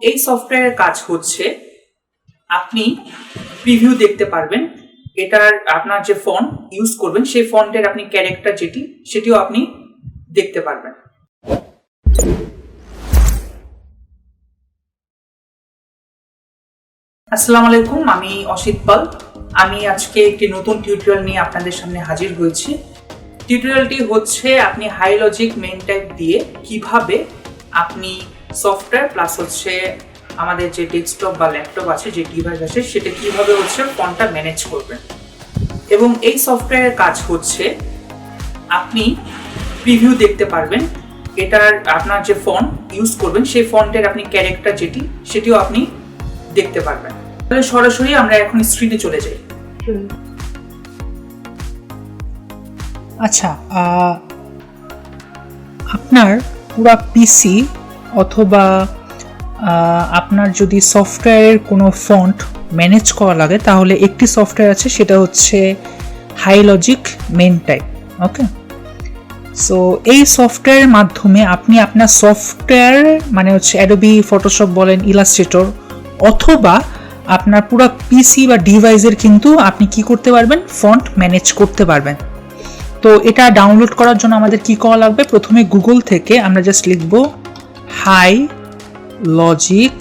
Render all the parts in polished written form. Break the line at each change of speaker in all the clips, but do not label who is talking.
এই সফটওয়্যারের কাজ হচ্ছে আপনি প্রিভিউ দেখতে পারবেন। এটার আপনার যে ফন্ট ইউজ করবেন সেই ফন্টের আপনি ক্যারেক্টার সেটিও আপনি দেখতে পারবেন। আসসালামু আলাইকুম, আমি অসিত পাল। আমি আজকে একটি নতুন টিউটোরিয়াল নিয়ে আপনাদের সামনে হাজির হয়েছি। টিউটোরিয়ালটি হচ্ছে আপনি হাই লজিক মেইন টাইপ দিয়ে কিভাবে আপনি সফটওয়্যার প্লাস হচ্ছে আমাদের যে ডেস্কটপ বা ল্যাপটপ আছে, যে ডিভাইস আছে, সেটা কিভাবে হচ্ছে ফন্টটা ম্যানেজ করবেন। এবং এই সফটওয়্যারের কাজ হচ্ছে আপনি প্রিভিউ দেখতে পারবেন। এটার আপনার যে ফন্ট ইউজ করবেন সেই ফন্টের আপনি ক্যারেক্টার সেটিও আপনি দেখতে পারবেন। তাহলে সরাসরি আমরা এখন স্ক্রিনে চলে যাই।
আচ্ছা, আপনার পুরো পিসি অথবা আপনার যদি সফটওয়্যারের কোনো ফন্ট ম্যানেজ করা লাগে তাহলে একটি সফটওয়্যার আছে, সেটা হচ্ছে হাই লজিক মেইন টাইপ। ওকে, সো এই সফটওয়্যারের মাধ্যমে আপনি আপনার সফটওয়্যার মানে হচ্ছে অ্যাডোবি ফটোশপ বলেন, ইলাস্ট্রেটর অথবা আপনার পুরো পিসি বা ডিভাইসের কিন্তু আপনি কি করতে পারবেন, ফন্ট ম্যানেজ করতে পারবেন। তো এটা ডাউনলোড করার জন্য আমাদের কি করা লাগবে, প্রথমে গুগল থেকে আমরা জাস্ট লিখব হাই লজিক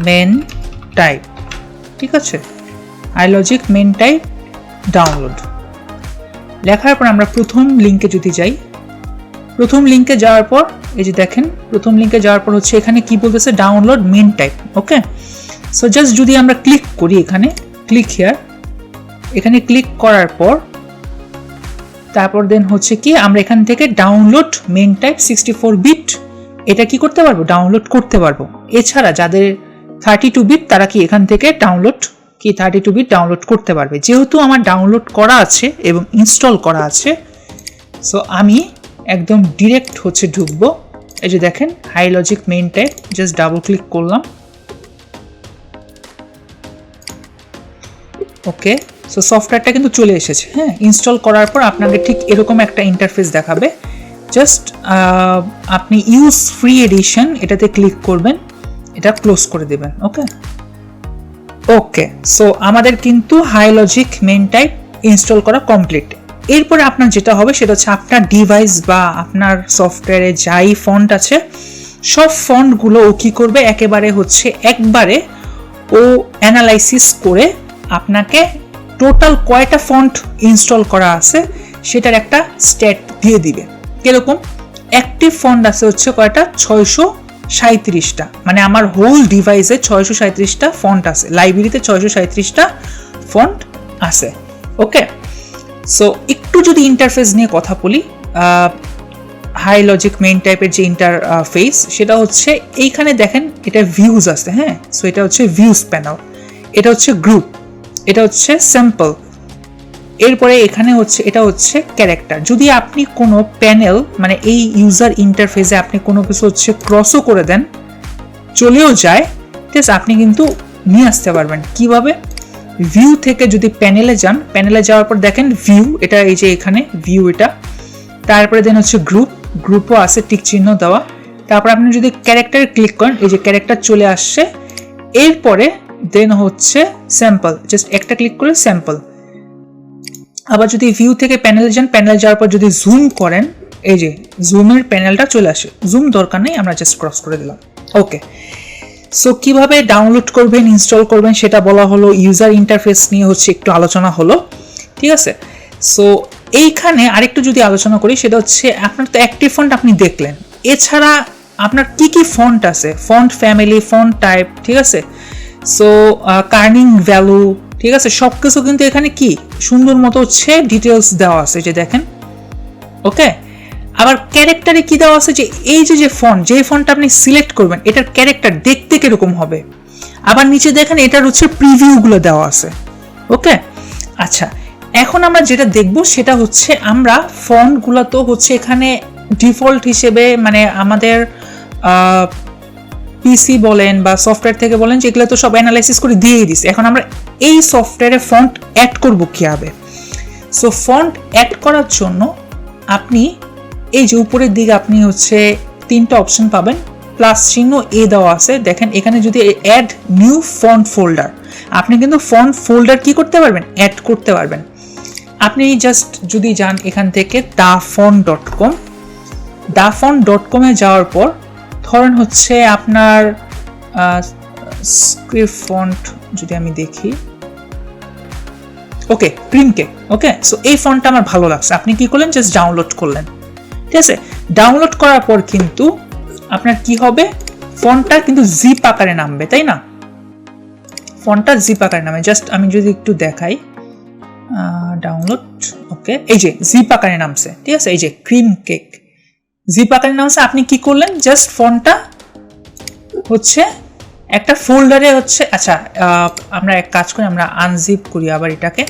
মেন টাইপ। ঠিক আছে, High Logic Main Type download লেখার পর আমরা প্রথম লিঙ্কে যদি যাই, প্রথম লিঙ্কে যাওয়ার পর এই যে দেখেন, প্রথম লিঙ্কে যাওয়ার পর হচ্ছে এখানে কি বলতেছে, ডাউনলোড মেন টাইপ। ওকে, সো জাস্ট যদি আমরা ক্লিক করি এখানে, ক্লিক হিয়ার, এখানে ক্লিক করার পর তারপর দেন হচ্ছে কি আমরা এখান থেকে ডাউনলোড মেইন টাইপ 64 বিট এটা কি করতে পারবো, ডাউনলোড করতে পারবো। এছাড়া যাদের 32 বিট তারা কি এখান থেকে 32 বিট ডাউনলোড করতে পারবে। যেহেতু আমার ডাউনলোড করা আছে এবং ইনস্টল করা আছে, সো আমি একদম ডিরেক্ট হচ্ছে ঢুকবো। এই যে দেখেন High Logic Main Type, just double click করলাম। ওকে, সো সফটওয়্যারটা কিন্তু চলে এসেছে। হ্যাঁ, ইনস্টল করার পর আপনাকে ঠিক এরকম একটা ইন্টারফেস দেখাবে। জাস্ট আপনি ইউজ ফ্রি এডিশন এটাতে ক্লিক করবেন, এটা ক্লোজ করে দেবেন। ওকে ওকে, সো আমাদের কিন্তু High Logic Main Type install করা কমপ্লিট। এরপরে আপনার যেটা হবে সেটা হচ্ছে আপনার ডিভাইস বা আপনার সফটওয়্যারে যাই ফন্ট আছে সব ফন্টগুলো ও কী করবে, একেবারে হচ্ছে একবারে ও অ্যানালাইসিস করে আপনাকে টোটাল কয়টা ফন্ট ইনস্টল করা আছে সেটার একটা স্ট্যাট দিয়ে দিবে। কিরকম, অ্যাক্টিভ ফন্ট আছে হচ্ছে কয়টা, 637টা, মানে আমার হোল ডিভাইসে 637টা ফন্ট আছে, লাইব্রেরিতে 637টা ফন্ট আছে। ওকে, সো একটু যদি ইন্টারফেস নিয়ে কথা বলি, হাই লজিক মেইন টাইপের যে ইন্টারফেস সেটা হচ্ছে এইখানে দেখেন এটা ভিউজ আছে। হ্যাঁ, সো এটা হচ্ছে ভিউজ প্যানেল, এটা হচ্ছে গ্রুপ, এটা হচ্ছে স্যাম্পল, এরপরে এখানে হচ্ছে এটা হচ্ছে ক্যারেক্টার। যদি আপনি কোনো প্যানেল মানে এই ইউজার ইন্টারফেসে আপনি কোনো কিছু হচ্ছে ক্রসও করে দেন, চলেও যায়, ঠিক আছে, আপনি কিন্তু নিয়ে আসতে পারবেন। কিভাবে, ভিউ থেকে যদি প্যানেলে যান, প্যানেলে যাওয়ার পর দেখেন ভিউ, এটা এই যে এখানে ভিউ এটা, তারপরে দেন হচ্ছে গ্রুপও আছে টিক চিহ্ন দেওয়া, তারপর আপনি যদি ক্যারেক্টারে ক্লিক করেন এই যে ক্যারেক্টার চলে আসছে, এরপরে দেন হচ্ছে স্যাম্পল, জাস্ট একটা ক্লিক করে স্যাম্পল। আবার যদি ভিউ থেকে প্যানেলে যান, প্যানেলে যাওয়ার পর যদি জুম করেন এই যে জুমের প্যানেলটা চলে আসে, জুম দরকার নেই, আমরা জাস্ট ক্রস করে দিলাম। ওকে, সো কিভাবে ডাউনলোড করবেন ইনস্টল করবেন সেটা বলা হলো, ইউজার ইন্টারফেস নিয়ে হচ্ছে একটু আলোচনা হলো। ঠিক আছে, সো এইখানে আরেকটু যদি আলোচনা করি সেটা হচ্ছে আপনার তো অ্যাক্টিভ ফন্ট আপনি দেখলেন, এছাড়া আপনার কি কি ফন্ট আছে, ফন্ট ফ্যামিলি, ফন্ট টাইপ, ঠিক আছে, সো কার্নিং ভ্যালু, ঠিক আছে, সব কিছু কিন্তু এখানে কি সুন্দর মতো হচ্ছে ডিটেলস দেওয়া আছে, যে দেখেন। ওকে, আবার ক্যারেক্টারে কি দেওয়া আছে, যে এই যে ফন্ট, যে ফন্টটা আপনি সিলেক্ট করবেন এটার ক্যারেক্টার দেখতে কিরকম হবে। আবার নিচে দেখেন এটার হচ্ছে প্রিভিউগুলো দেওয়া আছে। ওকে, আচ্ছা, এখন আমরা যেটা দেখব সেটা হচ্ছে আমরা ফন্টগুলো তো হচ্ছে এখানে ডিফল্ট হিসেবে মানে আমাদের পিসি বলেন বা সফটওয়্যার থেকে বলেন যেগুলো তো সব অ্যানালাইসিস করে দিয়েই দিচ্ছে। এখন আমরা এই সফটওয়্যারে ফন্ট অ্যাড করবো কীভাবে, সো ফন্ট অ্যাড করার জন্য আপনি এই যে উপরের দিকে আপনি হচ্ছে 3টা অপশন পাবেন, প্লাস চিহ্ন এ দেওয়া আছে, দেখেন এখানে যদি অ্যাড নিউ ফন্ট ফোল্ডার, আপনি কিন্তু ফন্ট ফোল্ডার কি করতে পারবেন, অ্যাড করতে পারবেন। আপনি জাস্ট যদি যান এখান থেকে dafont.com, dafont.com-এ যাওয়ার পর ধরেন হচ্ছে আপনার স্ক্রিপ্ট ফন্ট যদি আমি দেখি, ওকে ক্রিম কেক, ওকে সো এই ফন্টটা আমার ভালো লাগছে, আপনি কি করলেন, জাস্ট ডাউনলোড করলেন। ঠিক আছে, ডাউনলোড করার পর কিন্তু আপনার কি হবে, ফন্টটা কিন্তু জিপ আকারে নামবে, তাই না? ফন্টটা জিপ আকারে নামে, জাস্ট আমি যদি একটু দেখাই, ডাউনলোড, ওকে এই যে জিপ আকারে নামছে। ঠিক আছে, এই যে ক্রিম কেক জিপ আকারে নামছে। আপনি কি করলেন, জাস্ট ফন্টটা হচ্ছে একটা ফোল্ডারে হচ্ছে, আচ্ছা আমরা এক কাজ করি, আমরা আনজিপ করি আবার এটাকে,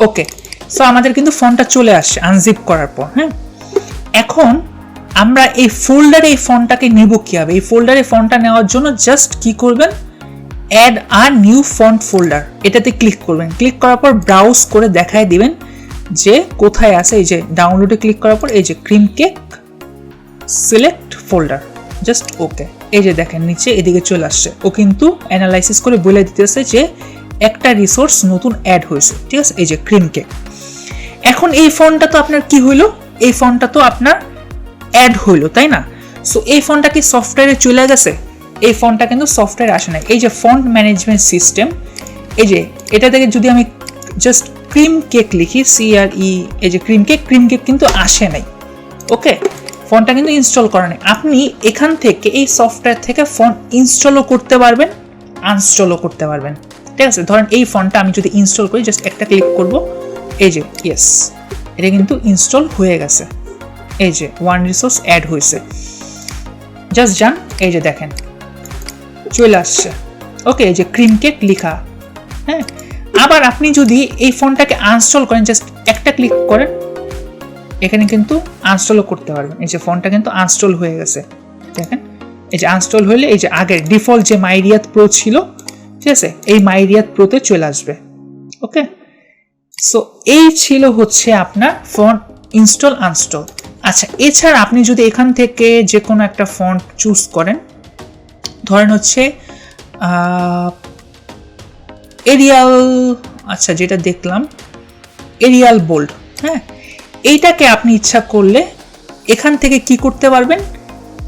ওকে সো আমাদের কিন্তু ফন্টটা চলে আসছে আনজিপ করার পর। হ্যাঁ, এখন আমরা এই ফোল্ডারে এই ফন্টটাকে নেব কিভাবে, এই ফোল্ডারে ফন্টটা নেওয়ার জন্য জাস্ট কি করবেন, add a new font folder, এটাতে ক্লিক করবেন। ক্লিক করার পর ব্রাউজ করে দেখায় দিবেন যে কোথায় আছে, এই যে ডাউনলোডে ক্লিক করার পর এই যে cream cake select folder, just okay, এই যে দেখেন নিচে এদিকে চলে আসছে, ও কিন্তু অ্যানালাইসিস করে বলে দিতেছে যে একটা রিসোর্স নতুন অ্যাড হয়েছে। ঠিক আছে, এই যে ক্রিম কেক। এখন এই ফন্টটা তো আপনার কি হইলো, এই ফন্টটা তো আপনার অ্যাড হইলো, তাই না? সো এই ফন্টটা কি সফটওয়্যারে চলে গেছে? এই ফন্টটা কিন্তু সফটওয়্যারে আসে না। এই যে ফন্ট ম্যানেজমেন্ট সিস্টেম, এই যে এটা থেকে যদি আমি জাস্ট ক্রিম কেক লিখি, CRE, এই যে ক্রিম কেক কিন্তু আসে নাই। ওকে, ফন্টটা কিন্তু ইনস্টল করা নেই। আপনি এখান থেকে এই সফটওয়্যার থেকে ফন্ট ইনস্টলও করতে পারবেন, আনস্টলও করতে পারবেন। ঠিক আছে, ধরেন এই ফন্টটা আমি যদি ইনস্টল করি, জাস্ট একটা ক্লিক করব, এই যে ইয়েস, এটা কিন্তু ইনস্টল হয়ে গেছে। এই যে ওয়ান রিসোর্স অ্যাড হয়েছে, জাস্ট যান, এই যে দেখেন চলে আসছে। ওকে, এই যে ক্রিম কেক লেখা। হ্যাঁ, আবার আপনি যদি এই ফন্টটাকে আনস্টল করেন, জাস্ট একটা ক্লিক করেন, এখানে কিন্তু আনস্টলও করতে পারবেন। এই যে ফন্টটা কিন্তু আনস্টল হয়ে গেছে, দেখেন এই যে আনস্টল হলে এই যে আগের ডিফল্ট যে মাইরিয়াত প্রো ছিল, ঠিক আছে, এই মাইরিয়াত প্রোতে চলে আসবে। ওকে, সো এই ছিল হচ্ছে আপনার ফন্ট ইনস্টল আনস্টল। আচ্ছা, এছাড়া আপনি যদি এখান থেকে যে কোনো একটা ফন্ট চুজ করেন, ধরেন হচ্ছে এরিয়াল, আচ্ছা যেটা দেখলাম এরিয়াল বোল্ড, হ্যাঁ, এইটাকে আপনি ইচ্ছা করলে এখান থেকে কি করতে পারবেন,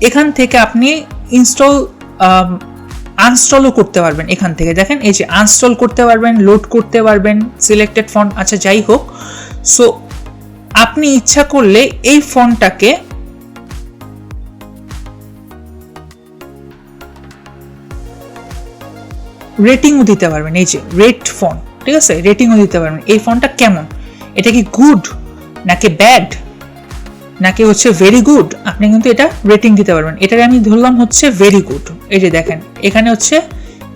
এখান থেকে আপনি ইনস্টল আনস্টলও করতে পারবেন। এখান থেকে দেখেন এই যে আনস্টল করতে পারবেন, লোড করতে পারবেন সিলেক্টেড ফন্ট। আচ্ছা যাই হোক, সো আপনি ইচ্ছা করলে এই ফন্টটাকে রেটিংও দিতে পারবেন, এই যে রেট ফন্ট, ঠিক আছে, রেটিংও দিতে পারবেন। এই ফন্টটা কেমন, এটা কি গুড নাকি ব্যাড নাকি হচ্ছে ভেরি গুড, আপনি কিন্তু এটা রেটিং দিতে পারবেন। এটাকে আমি ধরলাম হচ্ছে ভেরি গুড। এই যে দেখেন এখানে হচ্ছে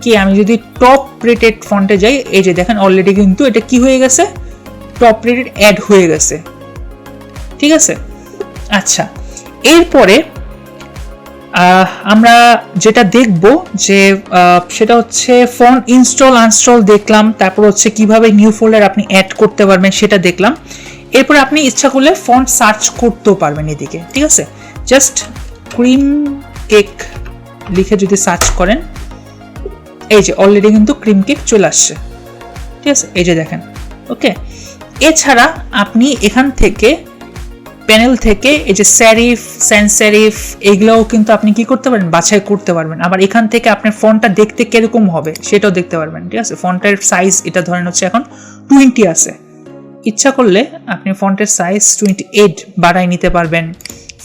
কি, আমি যদি টপ রেটেড ফন্টে যাই, এই যে দেখেন অলরেডি কিন্তু এটা কি হয়ে গেছে, টপ রেটেড অ্যাড হয়ে গেছে। ঠিক আছে, আচ্ছা এরপরে আমরা যেটা দেখব যে সেটা হচ্ছে ফন্ট ইনস্টল আনস্টল দেখলাম, তারপর হচ্ছে কিভাবে নিউ ফোল্ডার আপনি অ্যাড করতে পারবেন সেটা দেখলাম। এরপর আপনি ইচ্ছা করলে ফন্ট সার্চ করতেও পারবেন এদিকে। ঠিক আছে, জাস্ট ক্রিম কেক লিখে যদি সার্চ করেন, এই যে অলরেডি কিন্তু ক্রিম কেক চলে আসছে। ঠিক আছে, এই যে দেখেন। ওকে, এছাড়া আপনি এখান থেকে প্যানেল থেকে এই যে স্যারিফ, স্যান্স স্যারিফ, এগুলোও কিন্তু আপনি কি করতে পারেন, বাছাই করতে পারবেন। আবার এখান থেকে আপনার ফন্টটা দেখতে কিরকম হবে সেটাও দেখতে পারবেন। ঠিক আছে, ফন্টের সাইজ এটা ধরেন হচ্ছে এখন 20 আছে, ইচ্ছা করলে আপনি ফন্টের সাইজ 28 বাড়াই নিতে পারবেন।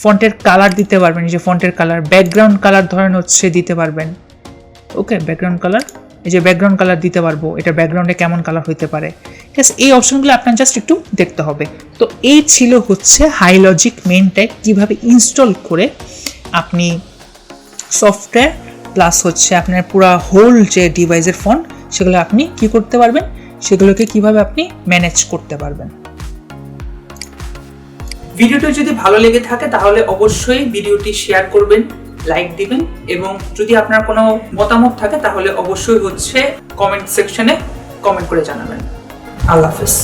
ফন্টের কালার দিতে পারবেন, এই যে ফন্টের কালার, ব্যাকগ্রাউন্ড কালার ধরেন হচ্ছে দিতে পারবেন। ওকে, ব্যাকগ্রাউন্ড কালার, এই যে ব্যাকগ্রাউন্ড কালার দিতে পারবো, এটা ব্যাকগ্রাউন্ডে কেমন কালার হতে পারে। ঠিক আছে, এই অপশনগুলো আপনার জাস্ট একটু দেখতে হবে। তো এই ছিল হচ্ছে হাইলজিক মেইন টাইপ, কীভাবে ইনস্টল করে আপনি সফটওয়্যার প্লাস হচ্ছে আপনার পুরো হোল যে ডিভাইসের ফন্ট সেগুলো আপনি কি করতে পারবেন, সেগুলোকে কিভাবে আপনি ম্যানেজ করতে পারবেন।
ভিডিওটি যদি ভালো লেগে থাকে তাহলে অবশ্যই ভিডিওটি শেয়ার করবেন, লাইক দিবেন, এবং যদি আপনার কোনো মতামত থাকে তাহলে অবশ্যই হচ্ছে কমেন্ট সেকশনে কমেন্ট করে জানাবেন। আল্লাহ হাফেজ।